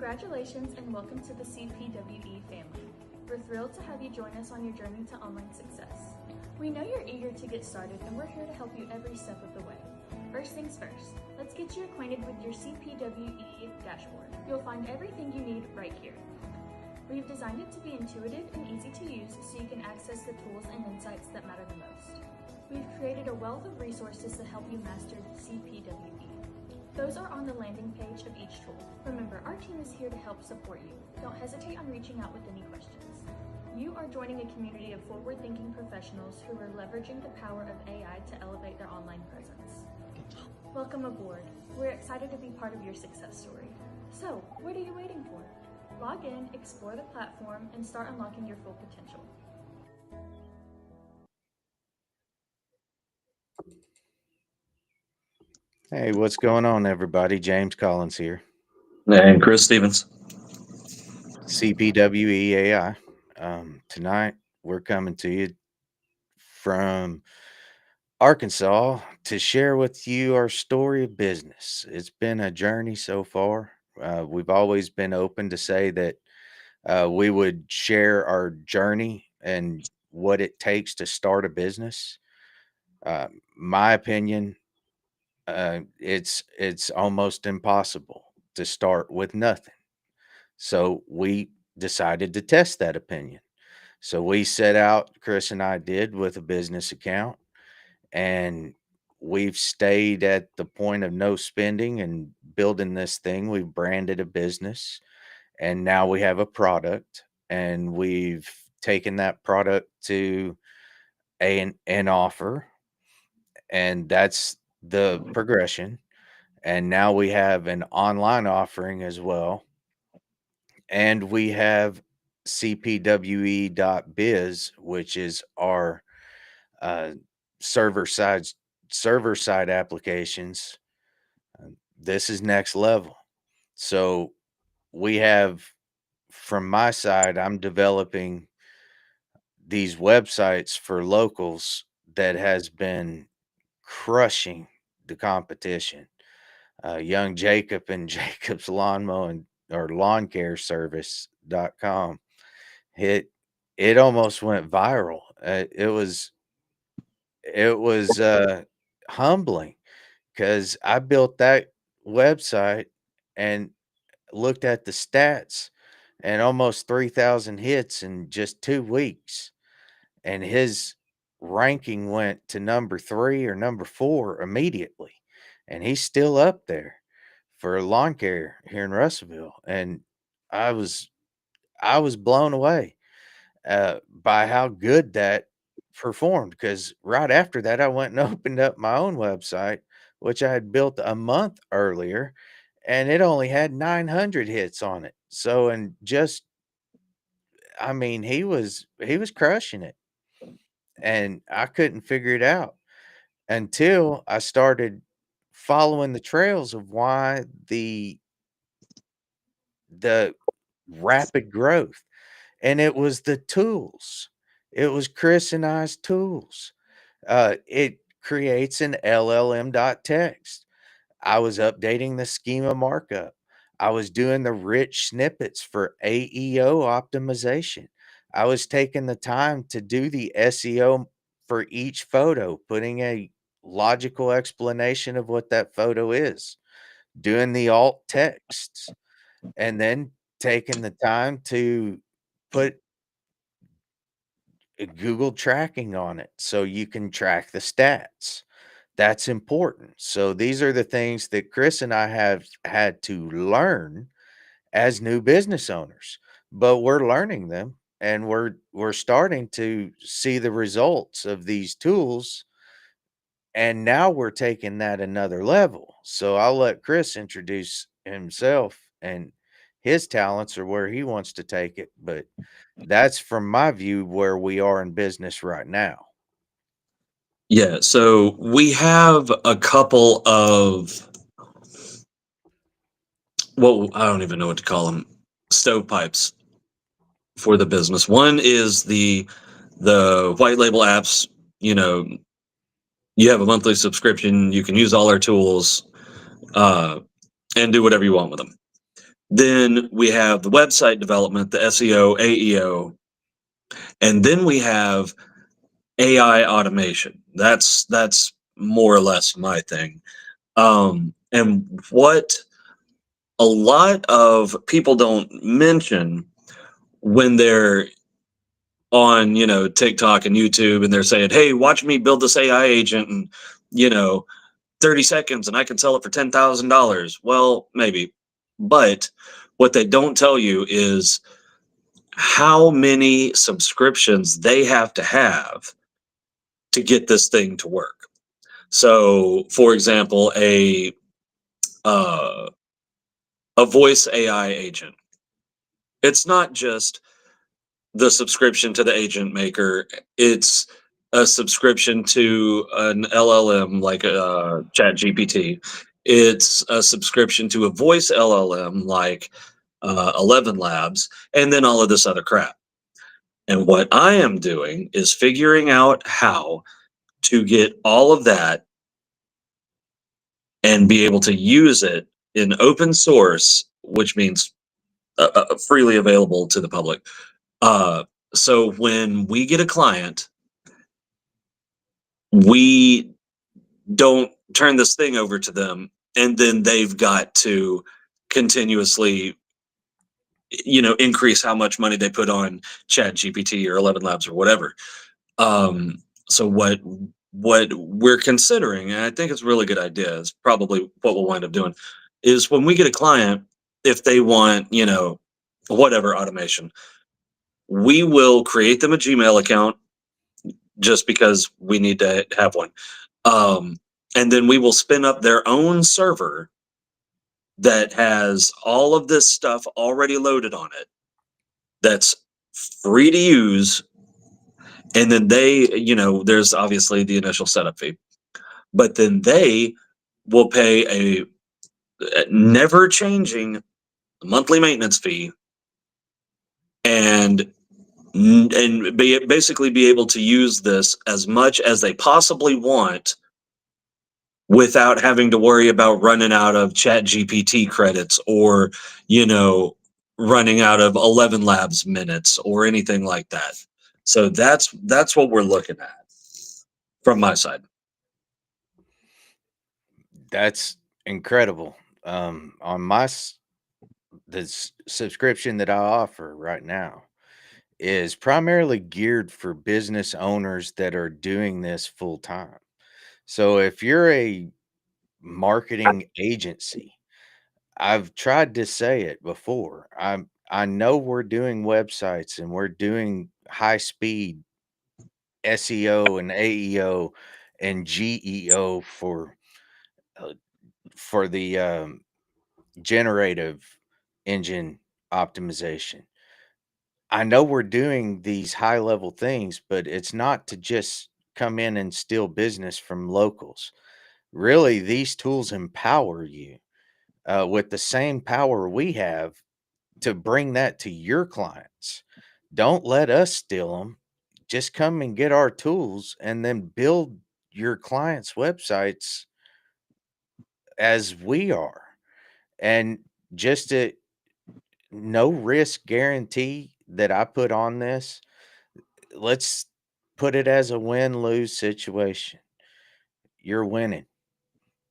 Congratulations and welcome to the CPWE family. We're thrilled to have you join us on your journey to online success. We know you're eager to get started and we're here to help you every step of the way. First things first, let's get you acquainted with your CPWE dashboard. You'll find everything you need right here. We've designed it to be intuitive and easy to use so you can access the tools and insights that matter the most. We've created a wealth of resources to help you master CPWE. Those are on the landing page of each tool. Remember, our team is here to help support you. Don't hesitate on reaching out with any questions. You are joining a community of forward-thinking professionals who are leveraging the power of AI to elevate their online presence. Welcome aboard. We're excited to be part of your success story. So, what are you waiting for? Log in, explore the platform, and start unlocking your full potential. Hey, what's going on, everybody? James Collins here, And Chris Stevens. CPWE AI. Tonight, we're coming to you from Arkansas to share with you our story of business. It's been a journey so far. We've always been open to say that we would share our journey and what it takes to start a business. My opinion, it's almost impossible to start with nothing. So we decided to test that opinion. So we set out, Chris and I did, with a business account, and we've stayed at the point of no spending and building this thing. We've branded a business, and now we have a product, and we've taken that product to an offer, and that's the progression. And now we have an online offering as well. And we have CPWE.biz, which is our uh, server side applications. This is next level. So we have, from my side, I'm developing these websites for locals that has been crushing the competition. Young Jacob and Jacob's lawn mowing or lawn care service.com. It almost went viral. It was humbling because I built that website and looked at the stats and almost 3,000 hits in just 2 weeks. And his ranking went to number 3 or number 4 immediately. And he's still up there for lawn care here in Russellville. And I was blown away by how good that performed, because right after that I went and opened up my own website, which I had built a month earlier, and it only had 900 hits on it. So, and just, I mean, he was crushing it, and I couldn't figure it out until I started following the trails of why the rapid growth. And it was the tools. It was Chris and I's tools. It creates an LLM.text. I was updating the schema markup. I was doing the rich snippets for AEO optimization. I was taking the time to do the SEO for each photo, putting a logical explanation of what that photo is, doing the alt texts, and then taking the time to put Google tracking on it so you can track the stats. That's important. So these are the things that Chris and I have had to learn as new business owners, but we're learning them, and we're starting to see the results of these tools, and now we're taking that another level. So I'll let Chris introduce himself and his talents or where he wants to take it, but that's from my view where we are in business right now. Yeah, so we have a couple of, well, I don't even know what to call them, stovepipes for the business. One is the white label apps. You know, you have a monthly subscription, you can use all our tools and do whatever you want with them. Then we have the website development, the SEO, AEO, and then we have AI automation. That's more or less my thing. And what a lot of people don't mention when they're on, TikTok and YouTube, and they're saying, "Hey, watch me build this AI agent in, you know, 30 seconds, and I can sell it for $10,000." Well, maybe, but what they don't tell you is how many subscriptions they have to get this thing to work. So, for example, uh, a voice AI agent. It's not just the subscription to the agent maker. It's a subscription to an LLM like Chat GPT. It's a subscription to a voice LLM like 11 Labs, and then all of this other crap. And what I am doing is figuring out how to get all of that and be able to use it in open source, which means freely available to the public. Uh, so when we get a client, we don't turn this thing over to them, and then they've got to continuously, increase how much money they put on Chat GPT or 11 Labs or whatever. So what we're considering, and I think it's a really good idea, is probably what we'll wind up doing, is when we get a client, if they want, whatever automation, we will create them a Gmail account just because we need to have one. Um, and then we will spin up their own server that has all of this stuff already loaded on it, that's free to use. And then there's obviously the initial setup fee, but then they will pay a never changing monthly maintenance fee, and basically be able to use this as much as they possibly want without having to worry about running out of Chat GPT credits, or you know running out of 11 Labs minutes or anything like that. So that's what we're looking at from my side. That's incredible. On the subscription that I offer right now is primarily geared for business owners that are doing this full time. So if you're a marketing agency, I've tried to say it before. I know we're doing websites and we're doing high speed SEO and AEO and GEO uh, for the generative engine optimization. I know we're doing these high level things, but it's not to just come in and steal business from locals. Really, these tools empower you with the same power we have to bring that to your clients. Don't let us steal them. Just come and get our tools and then build your clients' websites as we are. And just a no risk guarantee that I put on this, let's put it as a win lose situation. You're winning.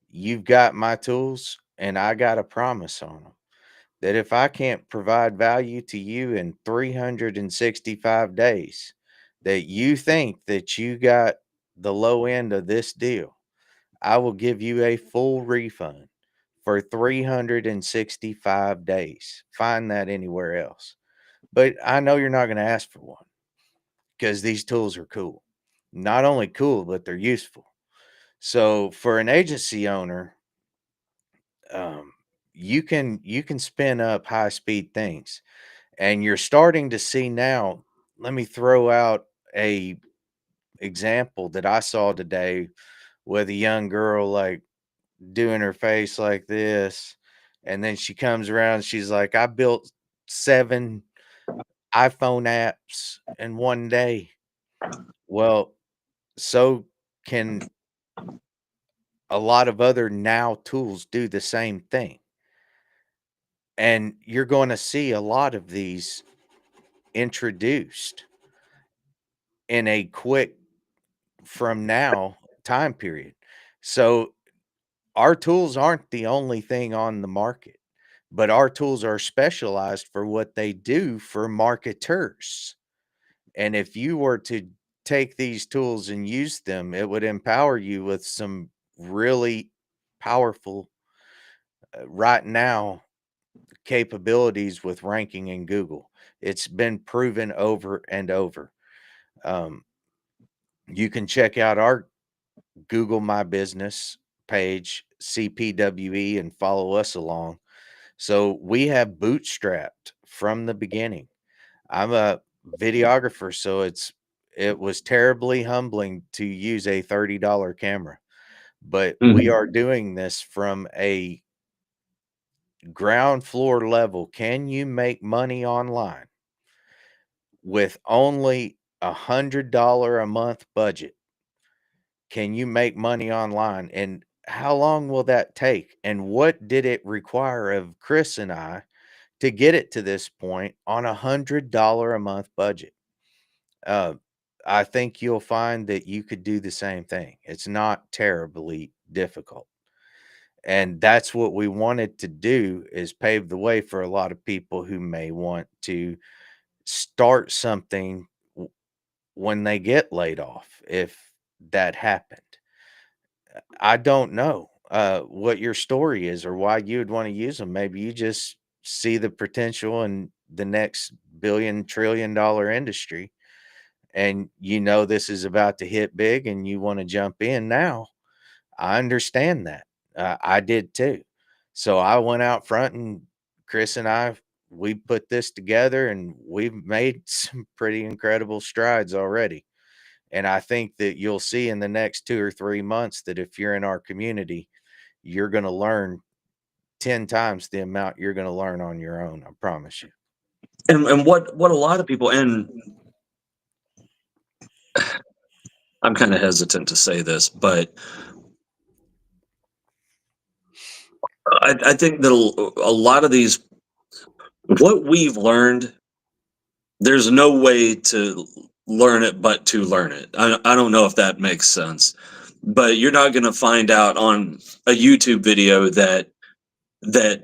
You've got my tools, and I got a promise on them that if I can't provide value to you in 365 days, that you think that you got the low end of this deal, I will give you a full refund for 365 days. Find that anywhere else. But I know you're not going to ask for one because these tools are cool. Not only cool, but they're useful. So for an agency owner, um, you can spin up high speed things, and you're starting to see now. Let me throw out a example that I saw today with a young girl like doing her face like this, and then she comes around. She's like, "I built 7 iPhone apps in one day." Well, so can a lot of other now tools do the same thing. And you're going to see a lot of these introduced in a quick from now time period. So our tools aren't the only thing on the market, but our tools are specialized for what they do for marketers. And if you were to take these tools and use them, it would empower you with some really powerful, right now, capabilities with ranking in Google. It's been proven over and over. Um, you can check out our Google My Business page, CPWE, and follow us along. So we have bootstrapped from the beginning. I'm a videographer, so it was terribly humbling to use a $30 camera, but we Mhm. are doing this from a ground floor level. Can you make money online with only $100 a month budget? Can you make money online? And how long will that take? And what did it require of Chris and I to get it to this point on $100 a month budget? Uh, I think you'll find that you could do the same thing. It's not terribly difficult. And that's what we wanted to do, is pave the way for a lot of people who may want to start something when they get laid off, if that happened. I don't know what your story is or why you would want to use them. Maybe you just see the potential in the next billion-trillion-dollar industry, and you know this is about to hit big and you want to jump in now. I understand that. I did too. So I went out front, and Chris and I, we put this together, and we've made some pretty incredible strides already. And I think that you'll see in the next 2 or 3 months that if you're in our community, you're going to learn 10 times the amount you're going to learn on your own. I promise you. And what a lot of people, and I'm kind of hesitant to say this, but I think that a lot of these, what we've learned, there's no way to learn it but to learn it. I don't know if that makes sense, but you're not going to find out on a YouTube video that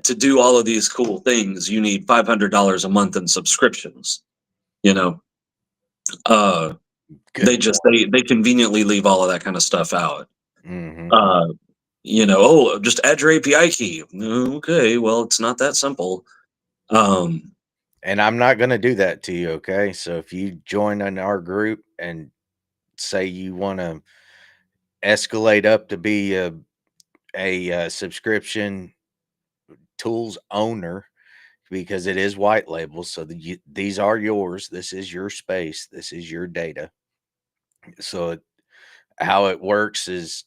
to do all of these cool things you need $500 a month in subscriptions. You know, uh, they Good just point. they conveniently leave all of that kind of stuff out. Hmm. Uh, oh, just add your API key. Okay, well, it's not that simple. Um, And I'm not going to do that to you. Okay. So if you join in our group and say you want to escalate up to be a subscription tools owner, because it is white label. So these are yours. This is your space. This is your data. So how it works is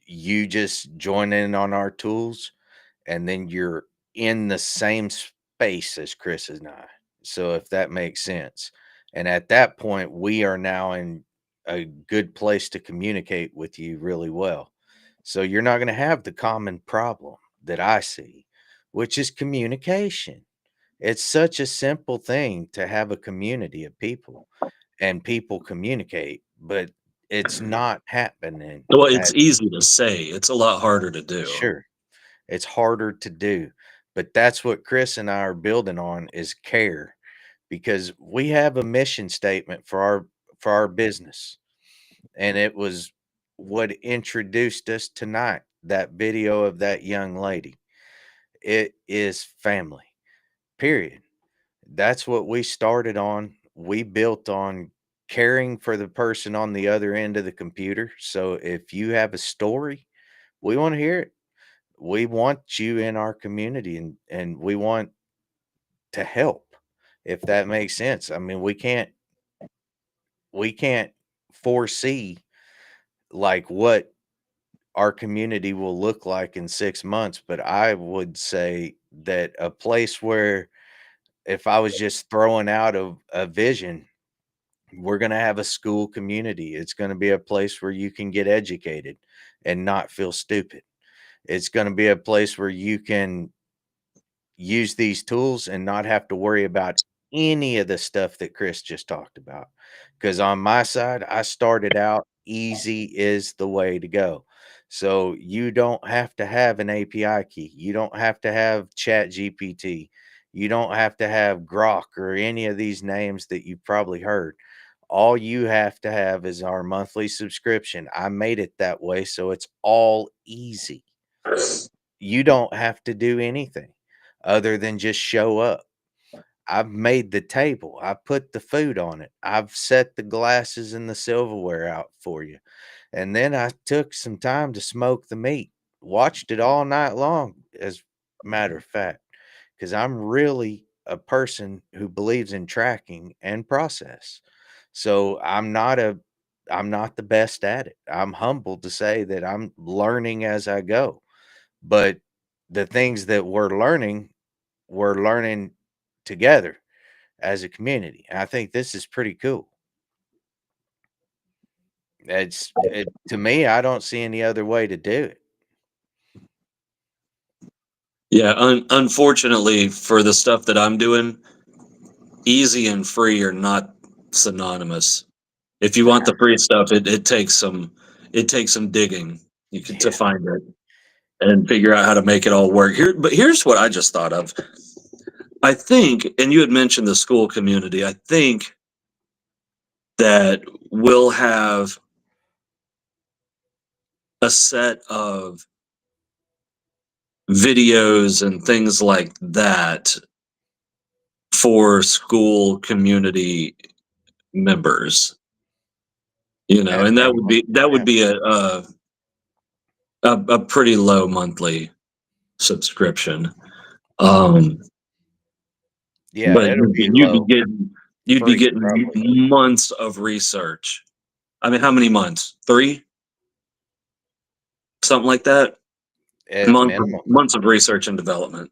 you just join in on our tools, and then you're in the same space as Chris and I. So if that makes sense. And at that point, we are now in a good place to communicate with you really well. So you're not going to have the common problem that I see, which is communication. It's such a simple thing to have a community of people and people communicate, but it's not happening. well, At it's easy to say; it's a lot harder to do. Sure, it's harder to do, but that's what Chris and I are building on, is care, because we have a mission statement for our business, and it was what introduced us tonight. That video of that young lady. It is family. Period. That's what we started on. We built on caring for the person on the other end of the computer. So if you have a story, we want to hear it. We want you in our community, and we want to help, if that makes sense. I mean, we can't foresee like what our community will look like in 6 months, but I would say that a place where, if I was just throwing out a vision, we're going to have a school community. It's going to be a place where you can get educated and not feel stupid. It's going to be a place where you can use these tools and not have to worry about any of the stuff that Chris just talked about. Because on my side, I started out easy is the way to go. So you don't have to have an API key. You don't have to have Chat GPT. You don't have to have Grok or any of these names that you've probably heard. All you have to have is our monthly subscription. I made it that way so it's all easy. You don't have to do anything other than just show up. I've made the table. I put the food on it. I've set the glasses and the silverware out for you. And then I took some time to smoke the meat. Watched it all night long, as a matter of fact, because I'm really a person who believes in tracking and process. So I'm not the best at it. I'm humbled to say that I'm learning as I go. But the things that we're learning together as a community. I think this is pretty cool. To me, I don't see any other way to do it. Yeah, unfortunately for the stuff that I'm doing, easy and free are not synonymous. If you want the free stuff, it takes some digging to Yeah. find it and figure out how to make it all work. But here's what I just thought of. I think, and you had mentioned the school community. I think that we'll have a set of videos and things like that for school community members. At And minimum. that would Yeah. be a pretty low monthly subscription. Um, Yeah, but it'll be you'd be low. getting you'd be Free, getting probably. months of research. I mean, how many months? 3, something like that. At minimum. Months of research and development.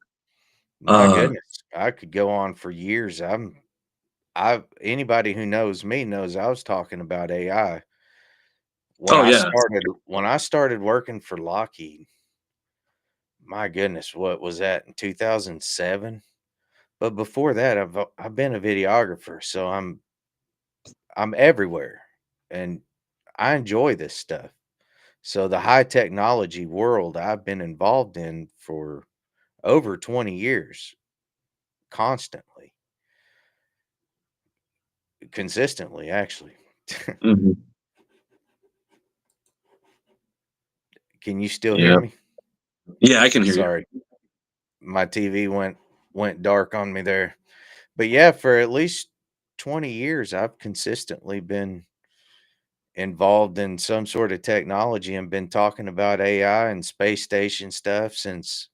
My Uh, goodness. I could go on for years. I anybody who knows me knows I was talking about AI. oh yeah, When I started working for Lockheed, my goodness, what was that in 2007? But before that, I've been a videographer, so I'm everywhere, and I enjoy this stuff. So the high technology world I've been involved in for over 20 years, constantly, consistently, actually. mhm, Can you still hear yeah, me? yeah. I can hear you. Sorry, my TV went dark on me there. But yeah, for at least 20 years, I've consistently been involved in some sort of technology and been talking about AI and space station stuff since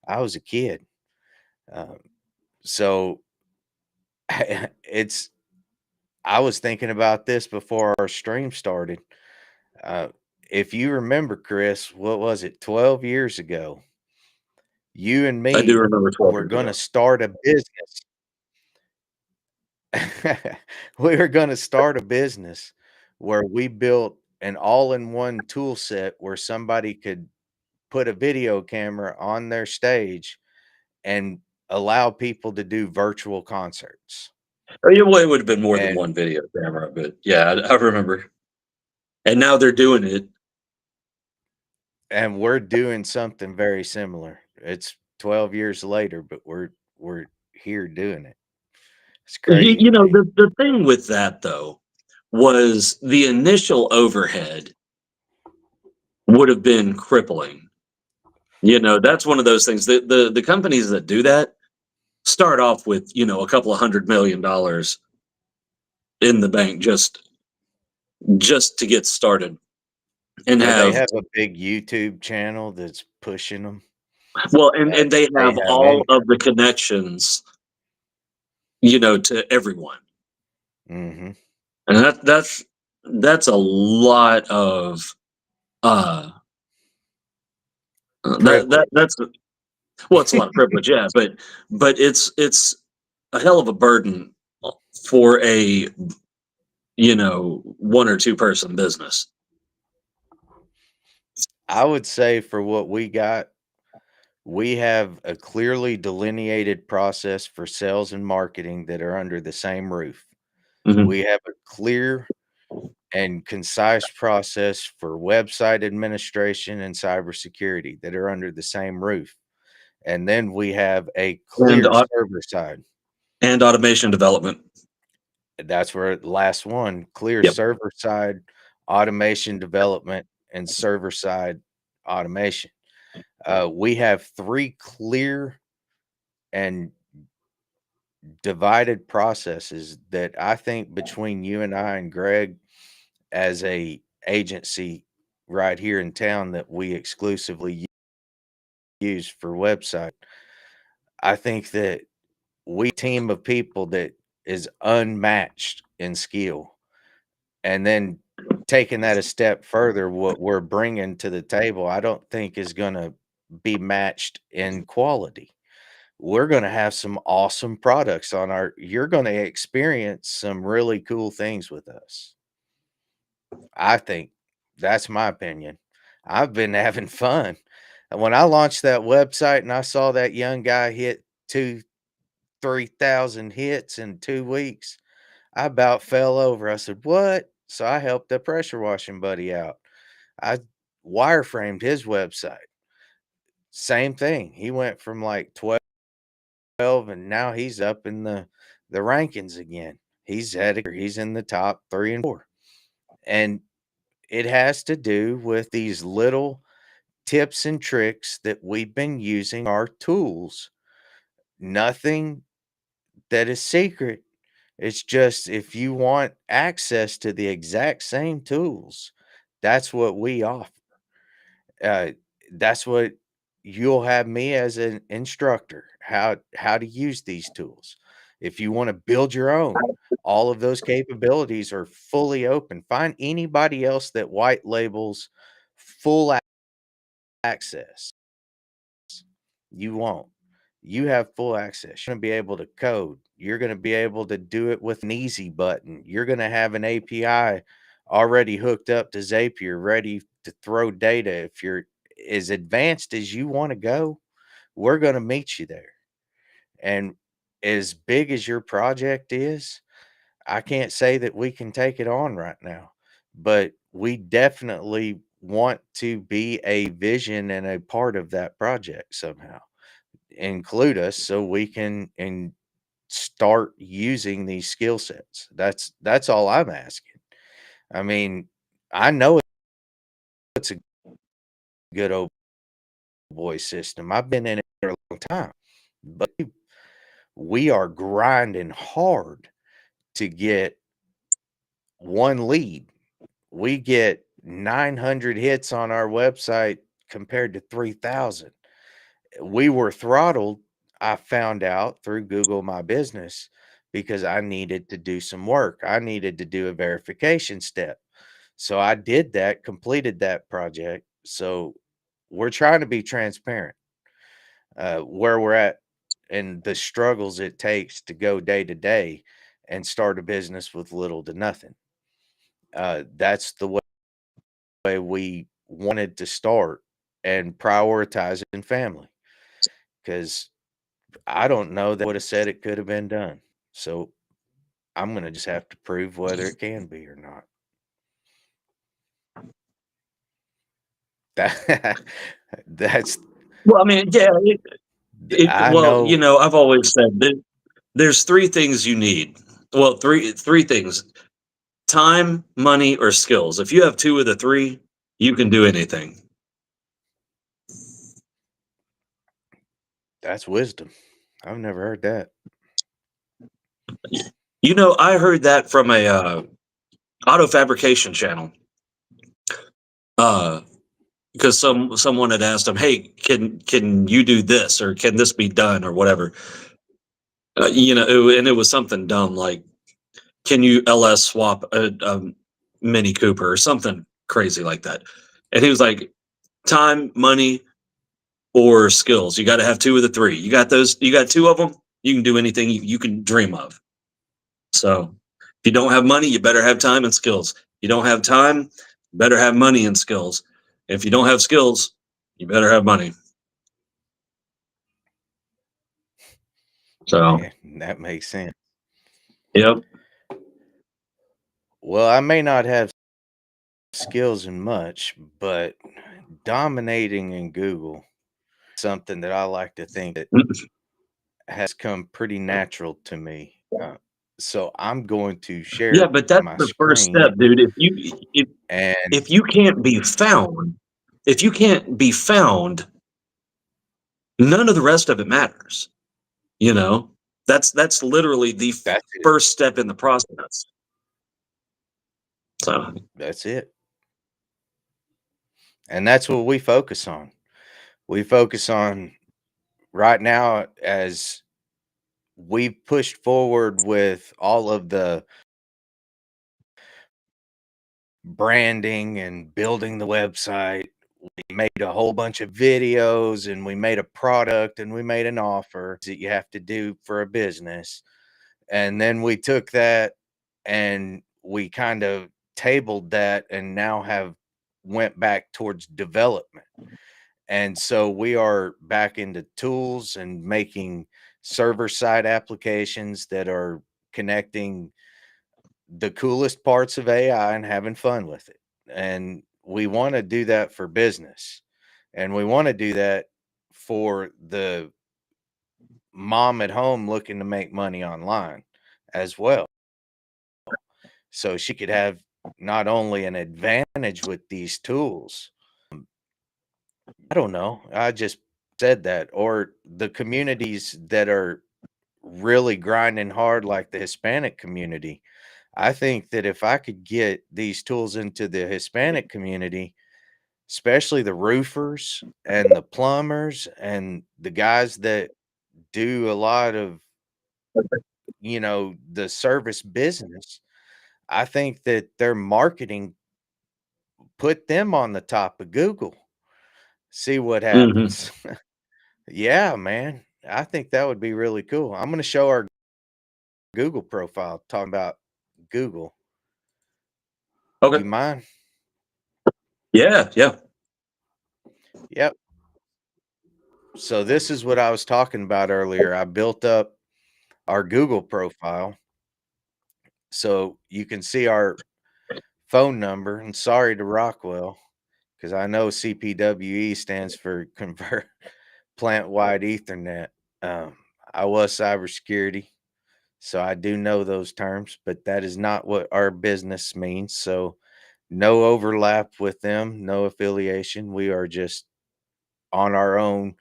I was a kid. Um, so it's I was thinking about this before our stream started. Uh, if you remember, Chris, what was it, 12 years ago? You and I do me remember 12 were years going to ago. start a business. We were going to start a business where we built an all in one tool set where somebody could put a video camera on their stage and allow people to do virtual concerts. Oh, yeah, well, it would have been more than And one video camera, but yeah, I remember. And now they're doing it. and we're doing something very similar. It's 12 years later, but we're here doing it. It's crazy to me. The thing with that though was the initial overhead would have been crippling. That's one of those things. The companies that do that start off with a couple of $100 million in the bank just to get started and Or they have have a big YouTube channel that's pushing them. well and they They have have all Anchor. of the connections to everyone, Mhm. and that's a lot of uh Privilege. that's well, it's a lot of privilege, yeah, but it's a hell of a burden for a one or two person business. I would say for what we got, We have a clearly delineated process for sales and marketing that are under the same roof. Mhm. We have a clear and concise process for website administration and cybersecurity that are under the same roof. And then we have a And clear server side. and automation development. That's where the last one, clear Yep. server side automation development and server side automation. We have three clear and divided processes that I think between you and I and Greg as a agency right here in town that we exclusively use for website. I think that we team of people that is unmatched in skill. And then taking that a step further, what we're bringing to the table, I don't think is going to be matched in quality. We're going to have some awesome products on our, you're going to experience some really cool things with us. I think that's my opinion. I've been having fun. And when I launched that website and I saw that young guy hit 3,000 hits in 2 weeks, I about fell over. I said, "What?" So I helped a pressure washing buddy out. I wireframed his website. Same thing. He went from like 12 and now he's up in the rankings again. He's in the top 3 and 4. And it has to do with these little tips and tricks that we've been using our tools. Nothing that is secret. It's just if you want access to the exact same tools, that's what we offer. Uh, that's what you'll have me as an instructor, how to use these tools. If you want to build your own, all of those capabilities are fully open. Find anybody else that white labels full access. You won't. You have full access. You're going to be able to code. You're going to be able to do it with an easy button. You're going to have an API already hooked up to Zapier, ready to throw data. If you're as advanced as you want to go, we're going to meet you there. And as big as your project is, I can't say that we can take it on right now, but we definitely want to be a vision and a part of that project somehow. Include us so we can and start using these skill sets. That's all I'm asking. I mean, I know it's a good old boy system. I've been in it for a long time, but we are grinding hard to get one lead. We get 900 hits on our website compared to 3,000. We were throttled, I found out through Google My Business because I needed to do some work. I needed to do a verification step. So I did that, completed that project. So we're trying to be transparent where we're at and the struggles it takes to go day to day and start a business with little to nothing. That's the way we wanted to start and prioritizing family because I don't know that would have said it could have been done. So I'm gonna just have to prove whether it can be or not. That that's Well, I mean, yeah, I well, you know know, I've always said that there's three things you need. Well, three things: time, money, or skills. If you have two of the three, you can do anything. that's wisdom. I've never heard that. You know, I heard that from a auto fabrication channel. Uh, because someone had asked him, "Hey, can you do this, or can this be done, or whatever?" You know, and it was something dumb like, "Can you LS swap a Mini Cooper or something crazy like that?" And he was like, "Time, money, or skills. You got to have two of the three. You got those. You got two of them. You can do anything you can dream of." So if you don't have money, you better have time and skills. You don't have time, you better have money and skills. If you don't have skills, you better have money. So, That makes sense. yep. Well, I may not have skills in much, but dominating in Google, something that I like to think that has come pretty natural to me. So I'm going to Yeah, share but that's my the first step, screen dude. and If you can't be found, if you can't be found, none of the rest of it matters. You know, that's literally the that's it. first step in the process. So, That's it. And that's what we focus on. We focus on right now as we've pushed forward with all of the branding and building the website. We made a whole bunch of videos and we made a product and we made an offer that you have to do for a business. And then we took that and we kind of tabled that and now have went back towards development. And so we are back into tools and making server side applications that are connecting the coolest parts of AI and having fun with it. And we want to do that for business. And we want to do that for the mom at home looking to make money online as well. So she could have not only an advantage with these tools, I don't know, I just said that, or the communities that are really grinding hard, like the Hispanic community. I think that if I could get these tools into the Hispanic community, especially the roofers and the plumbers and the guys that do a lot of, the service business, I think that their marketing put them on the top of Google. See what mhm. happens. Yeah, man. I think that would be really cool. I'm going to show our Google profile talking about Google. Okay. You mind? Yeah, yeah. Yep. So this is what I was talking about earlier. I built up our Google profile so you can see our phone number. And sorry to Rockwell, because I know CPWE stands for Convert Plant Wide Ethernet. Um, I was cybersecurity, so I do know those terms, but that is not what our business means. So no overlap with them, no affiliation. We are just on our own,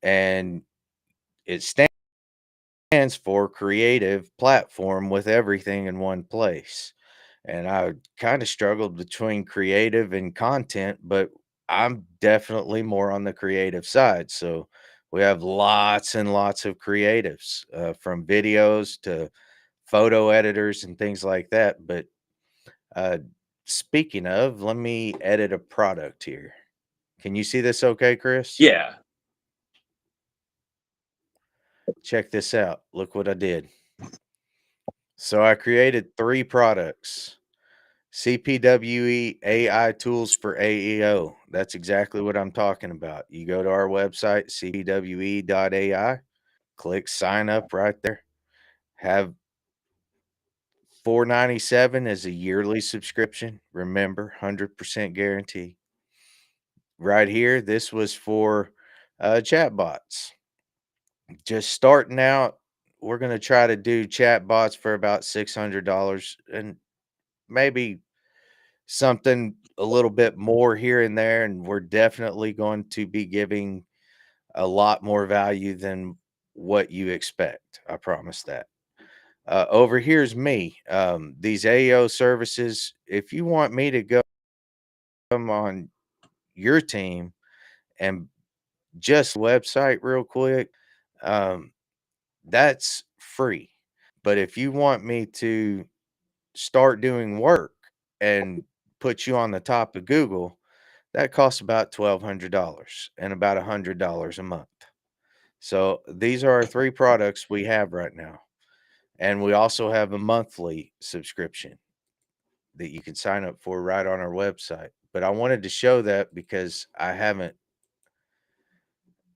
and it stands for creative platform with everything in one place. And I kind of struggled between creative and content, but I'm definitely more on the creative side. So we have lots and lots of creatives, from videos to photo editors and things like that. But uh, speaking of, let me edit a product here. Can you see this okay, Chris? Yeah. Check this out. Look what I did. So I created 3 products. CPWE AI tools for AEO. That's exactly what I'm talking about. You go to our website, cpwe.ai, click sign up right there. Have $4.97 as a yearly subscription. Remember, 100% guarantee. Right here, this was for chatbots. Just starting out, we're going to try to do chatbots for about $600 and maybe something a little bit more here and there. And we're definitely going to be giving a lot more value than what you expect. I promise that. Over here's me. These AEO services, if you want me to come on your team and just website real quick, um, that's free. But if you want me to start doing work and put you on the top of Google, that costs about $1,200 and about $100 a month. So these are our 3 products we have right now. And we also have a monthly subscription that you can sign up for right on our website. But I wanted to show that because I haven't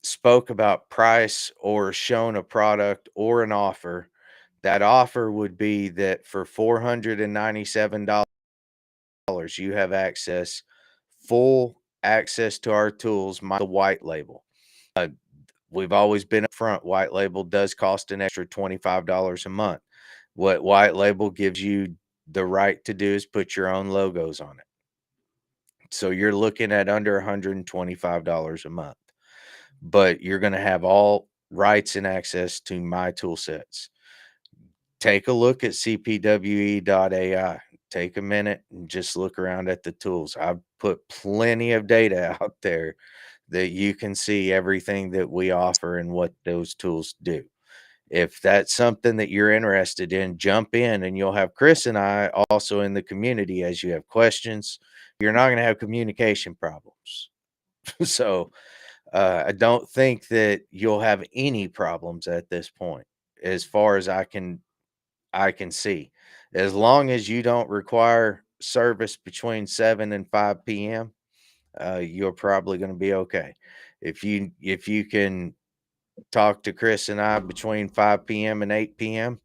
spoke about price or shown a product or an offer, that offer would be that for $497 you have full access to our tools, the white label. Uh, we've always been upfront. White label does cost an extra $25 a month. What white label gives you the right to do is put your own logos on it. So you're looking at under $125 a month, but you're going to have all rights and access to my tool sets. Take a look at CPWE AI. Take a minute and just look around at the tools. I've put plenty of data out there that you can see everything that we offer and what those tools do. If that's something that you're interested in, jump in, and you'll have Chris and I also in the community as you have questions. You're not going to have communication problems. So I don't think that you'll have any problems at this point, as far as I can see. As long as you don't require service between 7 and 5 p.m., you're probably going to be okay. If you can talk to Chris and I between 5 p.m. and 8 p.m.,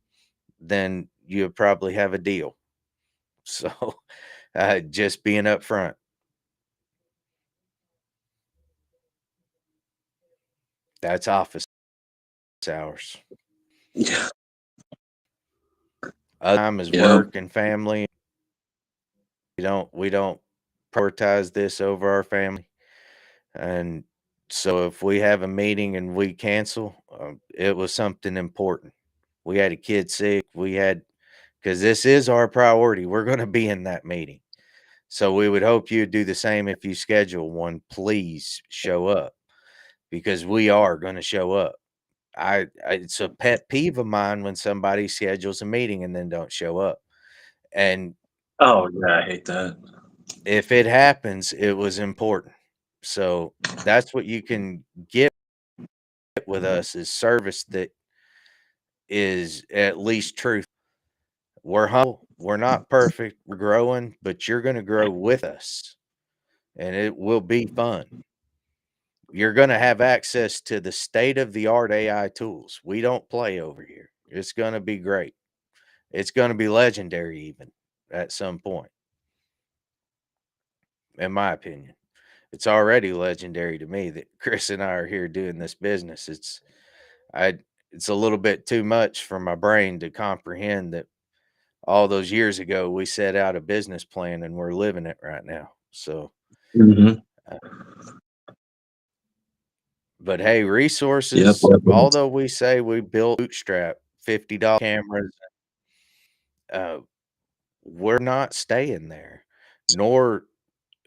then you probably have a deal. So, just being upfront. That's office hours. Yeah. Other time is Yeah. work and family. We don't prioritize this over our family. And so if we have a meeting and we cancel, it was something important. We had a kid sick. Because this is our priority. We're going to be in that meeting. So we would hope you'd do the same if you schedule one. Please show up, because we are going to show up. It's a pet peeve of mine when somebody schedules a meeting and then don't show up. And Oh, yeah, I hate that. if it happens, it was important. So that's what you can get with us, is service that is at least truth. We're humble. We're not perfect. We're growing, but you're going to grow with us, and it will be fun. You're going to have access to the state of the art AI tools. We don't play over here. It's going to be great. It's going to be legendary, even at some point, in my opinion. It's already legendary to me that Chris and I are here doing this business. I it's a little bit too much for my brain to comprehend that all those years ago we set out a business plan and we're living it right now. So, Mhm. uh, but hey, Yep, resources, yep, yep. although we say we built bootstrap $50 cameras, uh, we're not staying there, nor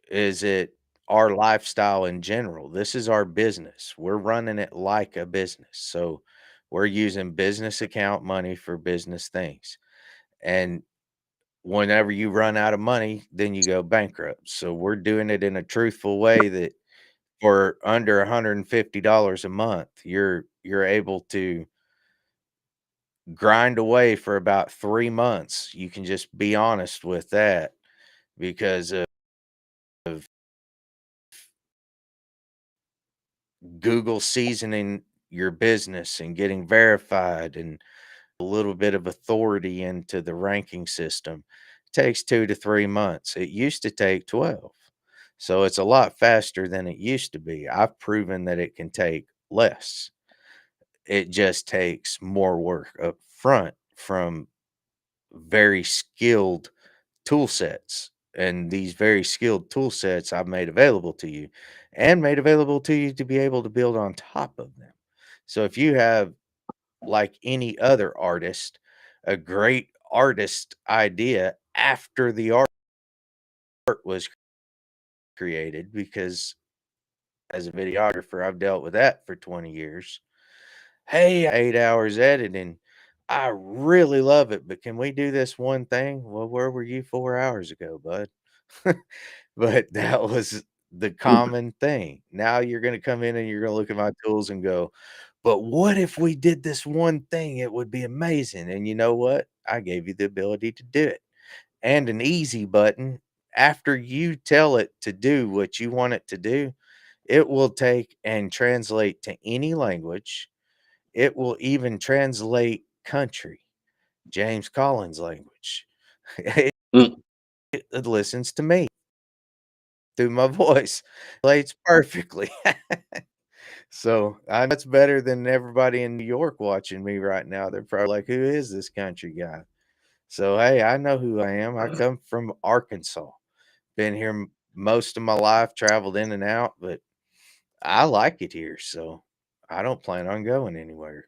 is it our lifestyle in general. This is our business. We're running it like a business. So we're using business account money for business things. And whenever you run out of money, then you go bankrupt. So we're doing it in a truthful way that for under $150 a month, you're able to grind away for about 3 months. You can just be honest with that, because of Google seasoning your business and getting verified and a little bit of authority into the ranking system. It takes 2 to 3 months. It used to take 12. So it's a lot faster than it used to be. I've proven that it can take less. It just takes more work up front from very skilled tool sets. And these very skilled tool sets I've made available to you, and made available to you to be able to build on top of them. So if you have, like any other artist, a great artist idea after the art was created, because as a videographer, I've dealt with that for 20 years. Hey, 8 hours editing. I really love it, but can we do this one thing? Well, where were you 4 hours ago, bud? But that was the common thing. Now you're going to come in and you're going to look at my tools and go, but what if we did this one thing? It would be amazing. And you know what? I gave you the ability to do it, and an easy button. After you tell it to do what you want it to do, It will take and translate to any language. It will even translate country, James Collins language. Mm. It listens to me through my voice. Relates perfectly. So, I know it's better than everybody in New York watching me right now. They're probably like, "Who is this country guy?" So, hey, I know who I am. I come from Arkansas. Been here most of my life, traveled in and out, but I like it here, so I don't plan on going anywhere.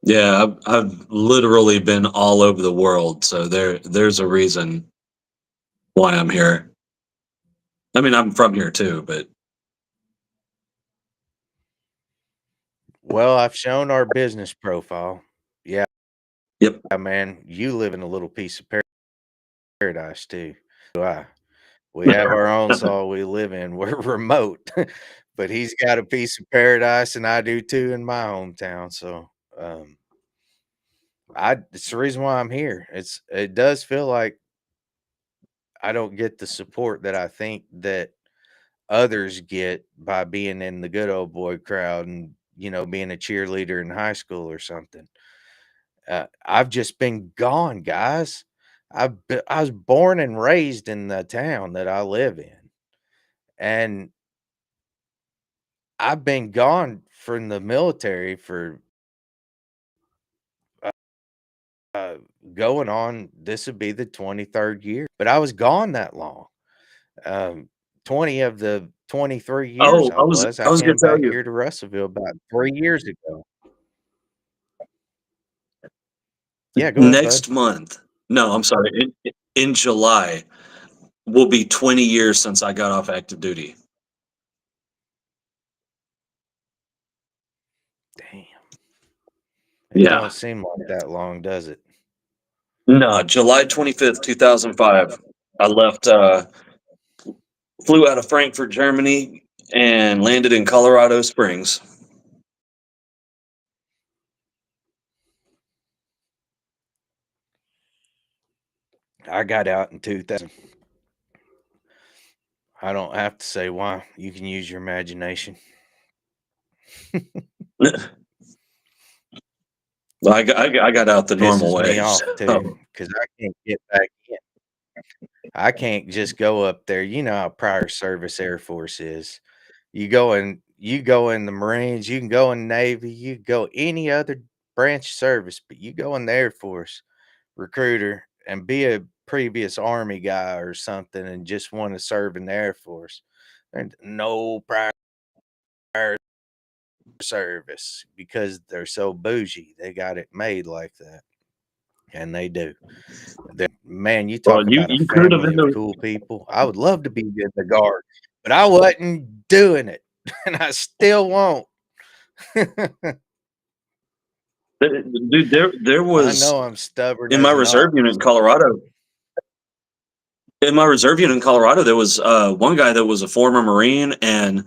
Yeah, I've literally been all over the world, so there's a reason why I'm here. I mean, I'm from here too, but Well, I've shown our business profile. Yeah, yep. man, you live in a little piece of paradise too. Do I? We have our own soil we live in. We're remote, but he's got a piece of paradise, and I do too in my hometown. So, it's the reason why I'm here. It does feel like I don't get the support that I think that others get by being in the good old boy crowd and being a cheerleader in high school or something. I've just been gone, guys. I was born and raised in the town that I live in, and I've been gone from the military for uh, uh, going on. This would be the 23rd year, but I was gone that long. Um, 20 of the 23 years Oh, I was. I I was gonna came tell back you here to Russellville about 3 years ago. Yeah, go ahead, bud. next month. No, I'm sorry. In July will be 20 years since I got off active duty. Damn, it Yeah. don't seem like that long, does it? No, July 25th, 2005. I left flew out of Frankfurt, Germany and landed in Colorado Springs. I got out in 2000. I don't have to say why. You can use your imagination. I got out the normal Pisses me way. off too So. because I can't get back in. I can't just go up there. You know how prior service Air Force is. You go in the Marines, you can go in the Navy, you can go any other branch of service, but you go in the Air Force recruiter and be a previous Army guy or something and just want to serve in the Air Force. And no prior service because they're so bougie. They got it made like that. And they do. Man, you Well, talk about a you could have family been of the cool people. I would love to be in the guard, but I wasn't doing it, and I still won't. dude. There I was know I'm stubborn in my as an reserve ox. unit in Colorado. In my reserve unit in Colorado, there was one guy that was a former Marine, and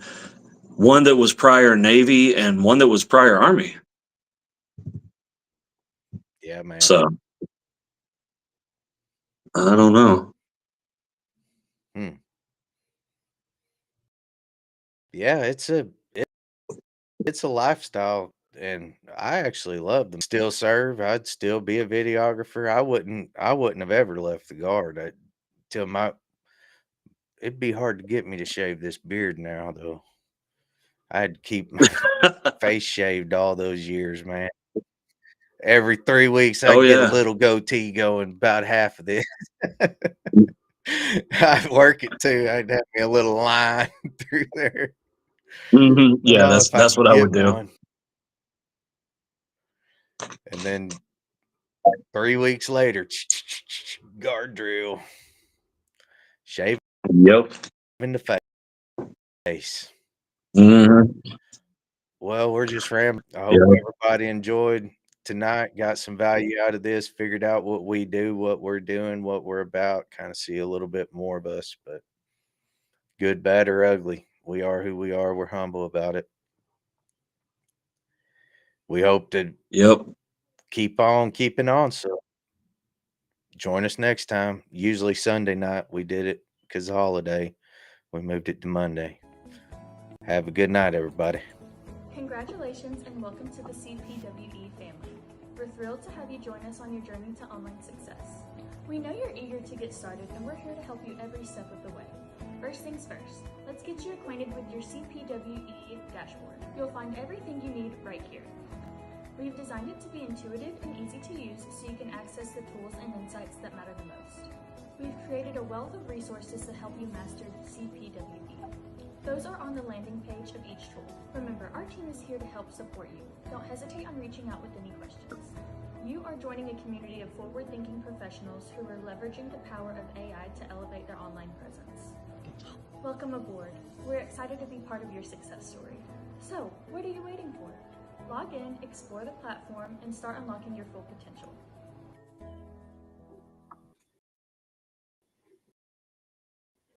one that was prior Navy, and one that was prior Army. Yeah, man. So I don't know. Hmm. Yeah, it's a lifestyle, and I actually love them. Still serve. I'd still be a videographer. I wouldn't have ever left the guard till my. It'd be hard to get me to shave this beard now, though. I had to keep my face shaved all those years, man. Every 3 weeks, Oh I'd get a yeah. little goatee going, about half of this. I'd work it too. I'd have me a little line through there. Yeah, Oh, if I that's could what I get would do. one. And then 3 weeks later, guard drill, shave Yep. in the face. Hmm. Well, we're just rambling. I hope Yep. everybody enjoyed tonight, got some value out of this, figured out what we do, what we're doing, what we're about, kind of see a little bit more of us, but good, bad, or ugly. We are who we are. We're humble about it. We hope to Yep. keep on keeping on. So join us next time. Usually Sunday night. We did it because of holiday. We moved it to Monday. Have a good night, everybody. Congratulations and welcome to the CPWE family. We're thrilled to have you join us on your journey to online success. We know you're eager to get started and we're here to help you every step of the way. First things first, let's get you acquainted with your CPWE dashboard. You'll find everything you need right here. We've designed it to be intuitive and easy to use so you can access the tools and insights that matter the most. We've created a wealth of resources to help you master CPWE. Those are on the landing page of each tool. Remember, our team is here to help support you. Don't hesitate on reaching out with any questions. You are joining a community of forward-thinking professionals who are leveraging the power of AI to elevate their online presence. Welcome aboard. We're excited to be part of your success story. So, what are you waiting for? Log in, explore the platform, and start unlocking your full potential.